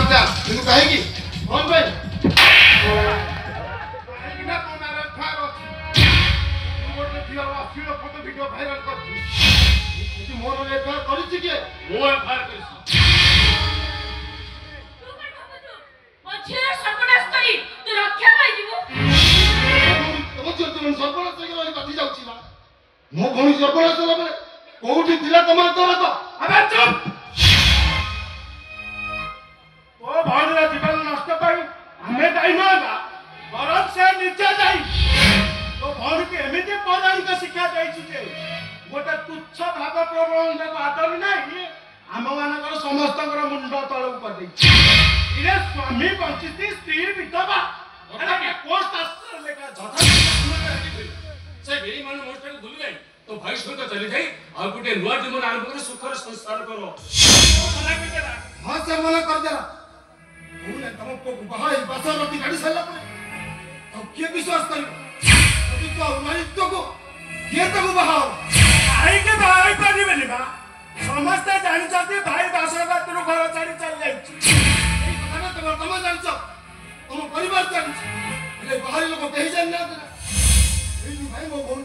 दरकार किंतु कहीं कौन पे फोटो वीडियो भाइराल कर मोर एफआईआर करिछि के मो एफआईआर करिछि तू कोन भाबछु मझे सर्वनाश करी तू रक्षा पाई जीवो तो तुम सर्वनाश करी कथि जाउछि ना मो भणी सर्वनाश होला कोउठी थिला तमार तो अबे चुप तो भणीर जीवन नष्ट पाई हमें दाई ना बरम से नीचे जाई तो भणी के एमिति पौराणिक शिक्षा दैछि जे गोटे तुच्छ भाव प्रबंध को आदर नहीं आम मानकर समस्त मुंड तलू कर इरे स्वामी बंचित स्त्री विधवा कोन शास्त्र लेखा से बेई मन मोस्टर भूल गई तो भविष्य को चली जाई और गुटे नुआ जीवन आरंभ कर सुखर संस्कार करो मना के देला हां से मना कर देला बोले तुम को बहाई बसरती गाड़ी सला तो के विश्वास करियो अभी तो नारित्व को ये तक बहाओ आई के भाई परिबेनी बा समस्त जानि जाते भाई बासरगत रो घर छाड़ी चल जाई ए कथा तुम जानछ तुम परिवार जानछ ले बाहरी लोग कहि जान ना ए भाई मो बोल